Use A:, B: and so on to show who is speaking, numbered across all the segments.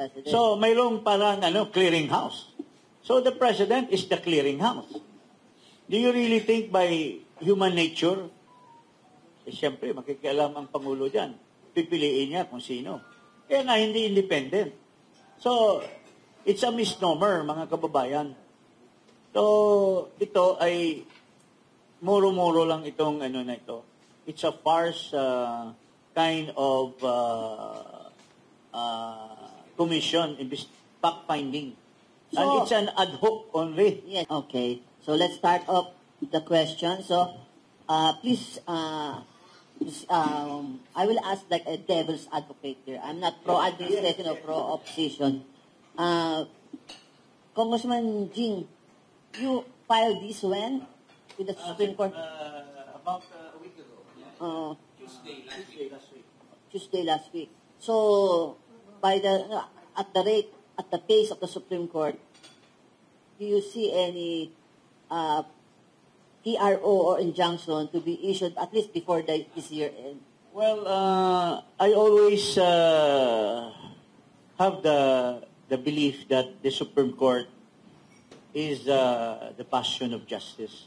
A: President.
B: So, mayroong parang clearinghouse. So, the President is the clearinghouse. Do you really think by human nature, siyempre, makikialam ang Pangulo dyan. Pipiliin niya kung sino. Kaya nga, hindi independent. So, it's a misnomer, mga kababayan. So, ito ay muro-muro lang itong na ito. It's a farce kind of commission, fact-finding. And it's an ad hoc only.
A: Yes. Okay. So let's start off the question. So please, I will ask like a devil's advocate here. I'm not pro-administration or pro-opposition. Congressman Jing, you filed this when? With the Supreme Court?
B: About a week ago.
A: Tuesday last week. So, by at the pace of the Supreme Court, do you see any TRO or injunction to be issued at least before this year end?
B: Well, I always have the belief that the Supreme Court is the bastion of justice,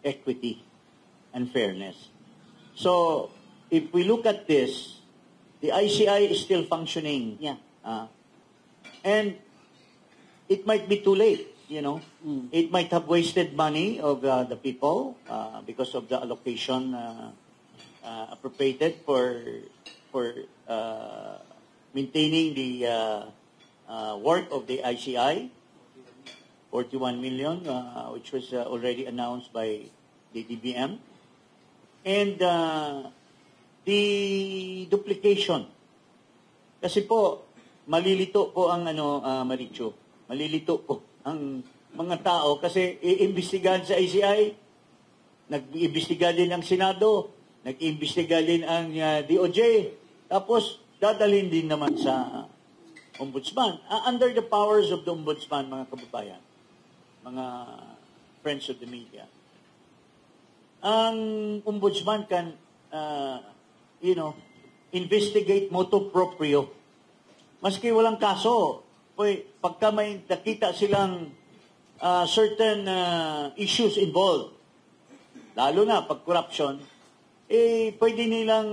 B: equity, and fairness. So, if we look at this, the ICI is still functioning.
A: Yeah.
B: And it might be too late, It might have wasted money of the people because of the allocation appropriated for maintaining the work of the ICI, 41 million, which was already announced by the DBM. And the duplication. Kasi po, malilito po ang Marichu. Malilito po ang mga tao kasi iimbestigahan sa ICI, nag-iimbestiga din ang Senado, nag-iimbestiga din ang DOJ, tapos dadalhin din naman sa Ombudsman. Under the powers of the Ombudsman, mga kababayan, mga friends of the media. Ang Ombudsman can, investigate motu proprio. Maski walang kaso, pagka may nakita silang certain issues involved, lalo na pag corruption, pwede nilang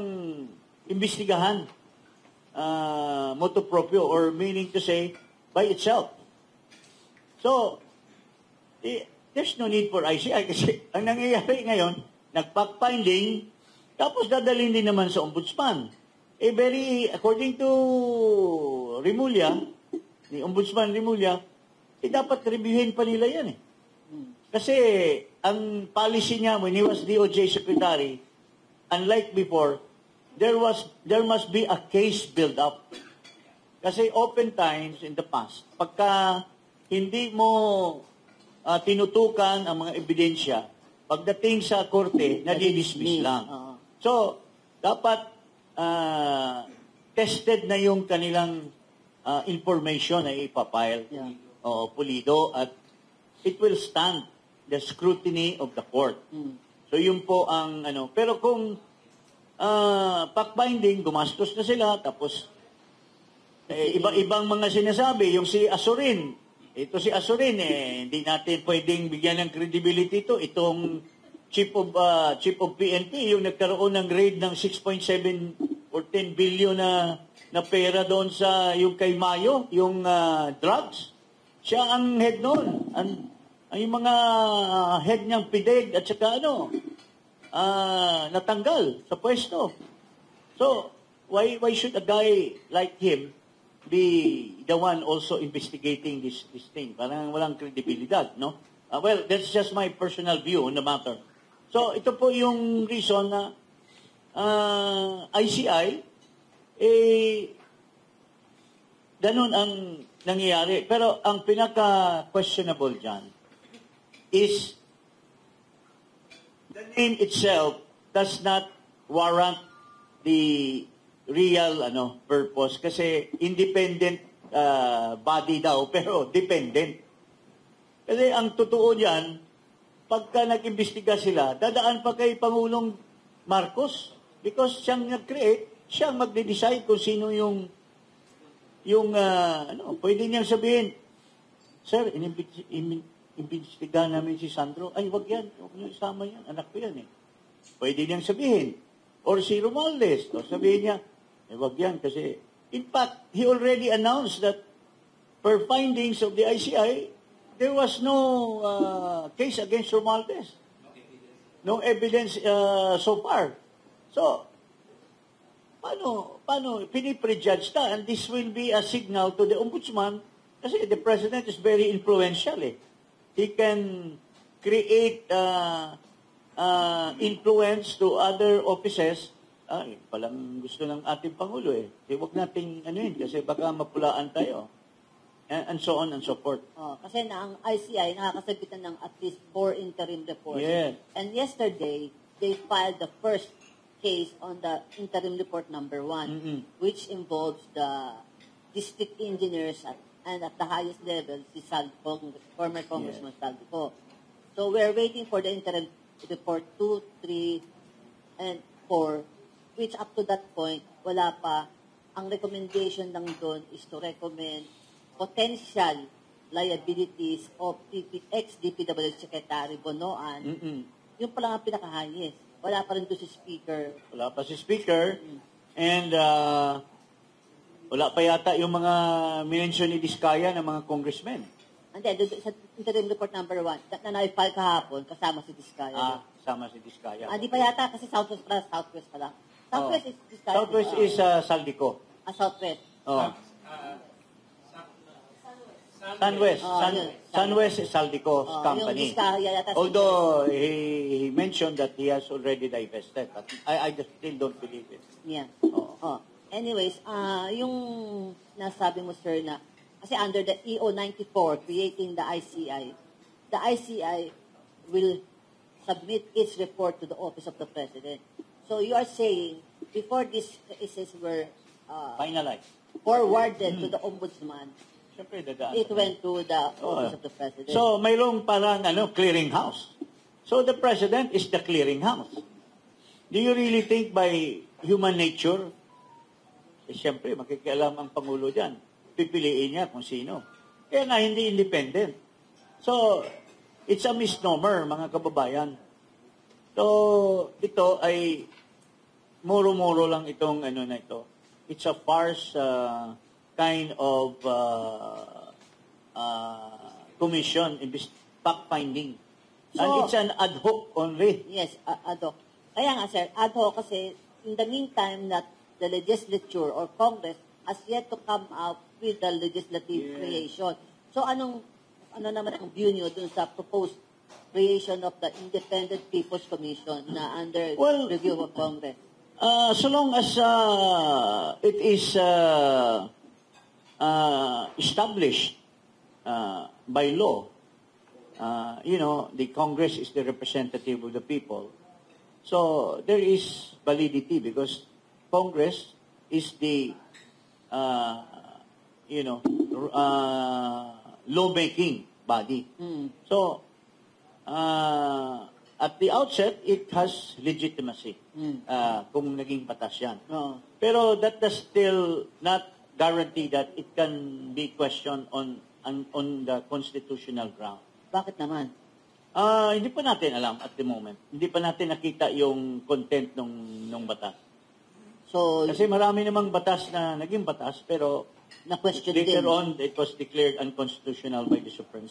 B: imbestigahan motu proprio, or meaning to say, by itself. So, there's no need for ICI kasi ang nangyayari ngayon, nag-fact-finding, tapos dadalhin din naman sa Ombudsman. According to Rimulya, ni Ombudsman Rimulya, dapat reviewin pa nila yan Kasi ang policy niya when he was DOJ Secretary, unlike before, there must be a case build-up. Kasi oftentimes in the past, pagka hindi mo tinutukan ang mga ebidensya, pagdating sa korte, nadidismiss lang. So, dapat tested na yung kanilang information na ipapile. Pulido, at it will stand the scrutiny of the court. So, yun po ang Pero kung fact-binding, gumastos na sila, tapos ibang mga sinasabi, yung si Azurin, ito si Azurin, hindi natin pwedeng bigyan ng credibility ito. Itong chief of PNP, yung nagkaroon ng raid ng 6.7 or 10 billion na pera doon sa yung kay Mayo, yung drugs. Siya ang head noon. Yung mga head niyang PIDEG at saka natanggal sa pwesto. So, why should a guy like him be the one also investigating this thing? Parang walang kredibilidad, no? Well, that's just my personal view on the matter. So, ito po yung reason na ICI, ganun ang nangyayari. Pero ang pinaka-questionable dyan is the name itself does not warrant the real purpose kasi independent body daw pero dependent. Kasi ang totoo diyan, pagka nag-imbestiga sila, dadaan pa kay Pangulong Marcos because siyang nag-create, siyang magde-decide kung sino yung yung, pwede niyang sabihin, Sir, inimbestigahan namin si Sandro. Ay, wag yan. Huwag niyo isama yan. Anak ko yan eh. Pwede niyang sabihin. Or si Romualdez. O sabihin niya, wag yan kasi, in fact, he already announced that per findings of the ICI, there was no case against Romualdez. No evidence so far. So, paano piniprejudge na? And this will be a signal to the ombudsman kasi the president is very influential eh. He can create influence to other offices. Palang gusto ng ating Pangulo eh. Huwag nating kasi baka mapulaan tayo. And so on and so forth.
A: Kasi na ang ICI nakakasabitan ng at least 4 interim reports.
B: Yes.
A: And yesterday, they filed the first case on the interim report number 1, which involves the district engineers and at the highest level, si former Congressman Saldico. So we're waiting for the interim report 2, 3, and 4, which up to that point, wala pa. Ang recommendation lang doon is to recommend potential liabilities of ex-DPWH Secretary Bonoan. Yung pa lang ang pinaka-highest. Wala pa rin doon si Speaker.
B: Wala pa si Speaker. And wala pa yata yung mga minention ni Diskaya ng mga congressmen.
A: Hindi, doon sa interim report number 1, na na-file kahapon, kasama si Diskaya.
B: Kasama si Diskaya.
A: Di pa yata kasi Southwest pala. Southwest is Diskaya.
B: Southwest is Saldico.
A: Southwest.
B: Sunwest is Saldico's company. Although he mentioned that he has already divested, but I just still don't believe it.
A: Yeah. Anyways, yung nasabi mo, sir, na kasi under the EO 94 creating the ICI will submit its report to the Office of the President. So you are saying before these cases were
B: finalized,
A: forwarded to the Ombudsman, it went to the Office of the President.
B: So, mayroong parang clearinghouse. So, the President is the clearinghouse. Do you really think by human nature, siyempre, makikialam ang Pangulo dyan, pipiliin niya kung sino. Kaya nga, hindi independent. So, it's a misnomer, mga kababayan. So, ito ay muro-muro lang itong na ito. It's a farce kind of commission, fact-finding. And it's an ad hoc only.
A: Yes, ad hoc. Kaya nga, sir, ad hoc kasi in the meantime that the legislature or Congress has yet to come out with the legislative creation. So ano naman ang view nyo dun sa proposed creation of the Independent People's Commission na under review of Congress?
B: So long as it is established by law, the Congress is the representative of the people. So there is validity because Congress is the lawmaking body. So at the outset, it has legitimacy kung naging batas yan. Pero that does still not guarantee that it can be questioned on the constitutional ground.
A: Bakit naman?
B: Hindi pa natin alam at the moment. Hindi pa natin nakita yung content ng batas.
A: So,
B: kasi marami namang batas na naging batas pero
A: na-question
B: later on it was declared unconstitutional by the Supreme